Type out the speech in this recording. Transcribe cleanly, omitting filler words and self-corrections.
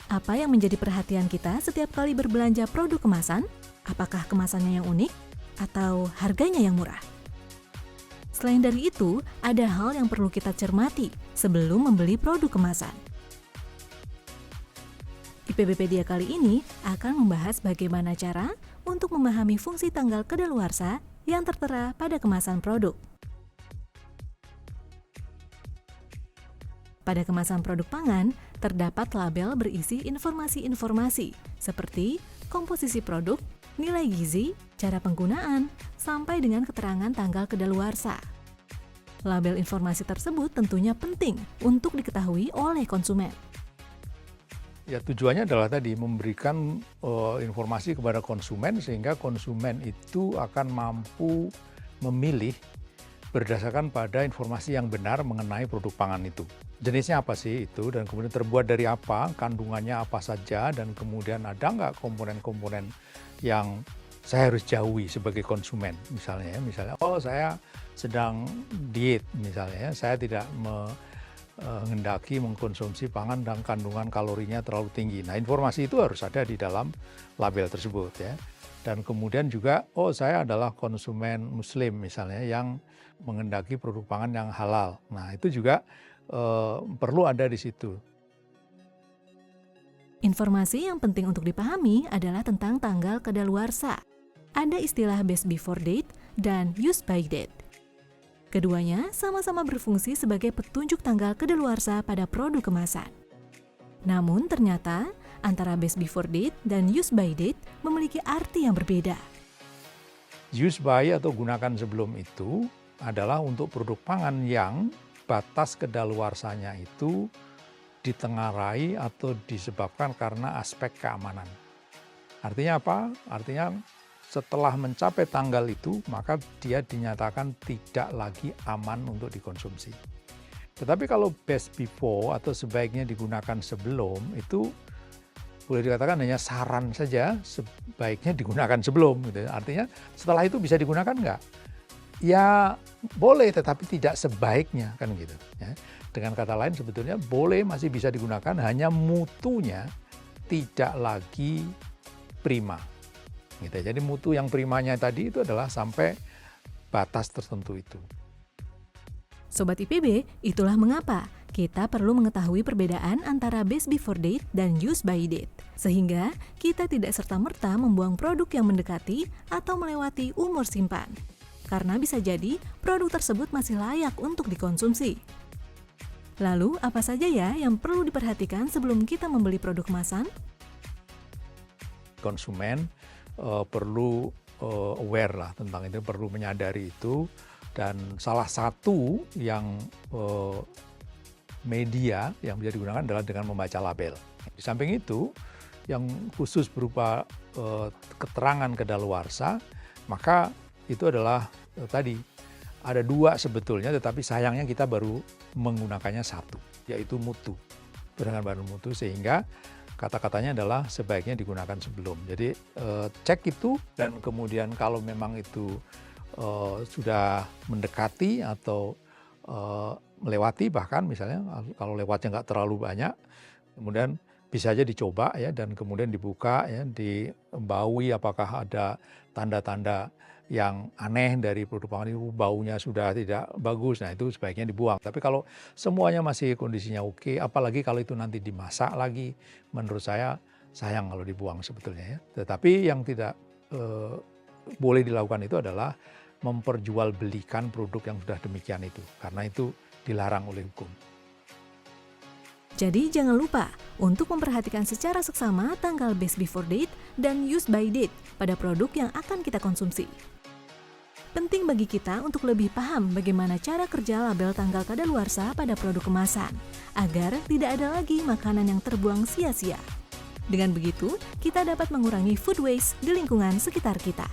Apa yang menjadi perhatian kita setiap kali berbelanja produk kemasan? Apakah kemasannya yang unik atau harganya yang murah? Selain dari itu, ada hal yang perlu kita cermati sebelum membeli produk kemasan. IPBpedia kali ini akan membahas bagaimana cara untuk memahami fungsi tanggal kadaluarsa yang tertera pada kemasan produk. Pada kemasan produk pangan, terdapat label berisi informasi-informasi seperti komposisi produk, nilai gizi, cara penggunaan, sampai dengan keterangan tanggal kadaluarsa. Label informasi tersebut tentunya penting untuk diketahui oleh konsumen. Ya, tujuannya adalah tadi memberikan informasi kepada konsumen sehingga konsumen itu akan mampu memilih berdasarkan pada informasi yang benar mengenai produk pangan itu. Jenisnya apa sih itu, dan kemudian terbuat dari apa, kandungannya apa saja, dan kemudian ada nggak komponen-komponen yang saya harus jauhi sebagai konsumen. Misalnya saya sedang diet misalnya, saya tidak menghendaki mengkonsumsi pangan dan kandungan kalorinya terlalu tinggi. Nah, informasi itu harus ada di dalam label tersebut ya. Dan kemudian juga, saya adalah konsumen muslim misalnya yang menghendaki produk pangan yang halal. Nah, itu juga perlu ada di situ. Informasi yang penting untuk dipahami adalah tentang tanggal kadaluarsa. Ada istilah best before date dan use by date. Keduanya sama-sama berfungsi sebagai petunjuk tanggal kadaluarsa pada produk kemasan. Namun ternyata antara best before date dan use by date memiliki arti yang berbeda. Use by atau gunakan sebelum itu adalah untuk produk pangan yang batas kadaluarsanya itu ditengarai atau disebabkan karena aspek keamanan. Artinya apa? Artinya setelah mencapai tanggal itu, maka dia dinyatakan tidak lagi aman untuk dikonsumsi. Tetapi kalau best before atau sebaiknya digunakan sebelum, itu boleh dikatakan hanya saran saja, sebaiknya digunakan sebelum. Gitu. Artinya setelah itu bisa digunakan nggak? Ya boleh, tetapi tidak sebaiknya, kan gitu. Ya. Dengan kata lain sebetulnya boleh, masih bisa digunakan, hanya mutunya tidak lagi prima. Gitu. Jadi mutu yang primanya tadi itu adalah sampai batas tertentu itu. Sobat IPB, itulah mengapa kita perlu mengetahui perbedaan antara best before date dan use by date. Sehingga kita tidak serta-merta membuang produk yang mendekati atau melewati umur simpan. Karena bisa jadi produk tersebut masih layak untuk dikonsumsi. Lalu apa saja ya yang perlu diperhatikan sebelum kita membeli produk kemasan? Konsumen perlu aware lah tentang itu, perlu menyadari itu, dan salah satu yang media yang bisa digunakan adalah dengan membaca label. Di samping itu, yang khusus berupa keterangan kadaluarsa, maka itu adalah tadi ada dua sebetulnya, tetapi sayangnya kita baru menggunakannya satu, yaitu mutu, dengan bahan mutu, sehingga kata-katanya adalah sebaiknya digunakan sebelum. Jadi cek itu, dan kemudian kalau memang itu sudah mendekati atau melewati, bahkan misalnya kalau lewatnya nggak terlalu banyak, kemudian bisa aja dicoba ya, dan kemudian dibuka ya, dibaui apakah ada tanda-tanda yang aneh dari produk pangan itu, baunya sudah tidak bagus, nah itu sebaiknya dibuang. Tapi kalau semuanya masih kondisinya oke, apalagi kalau itu nanti dimasak lagi, menurut saya sayang kalau dibuang sebetulnya ya. Tetapi yang tidak boleh dilakukan itu adalah memperjualbelikan produk yang sudah demikian itu, karena itu dilarang oleh hukum. Jadi jangan lupa untuk memperhatikan secara seksama tanggal best before date dan use by date pada produk yang akan kita konsumsi. Penting bagi kita untuk lebih paham bagaimana cara kerja label tanggal kadaluarsa pada produk kemasan, agar tidak ada lagi makanan yang terbuang sia-sia. Dengan begitu, kita dapat mengurangi food waste di lingkungan sekitar kita.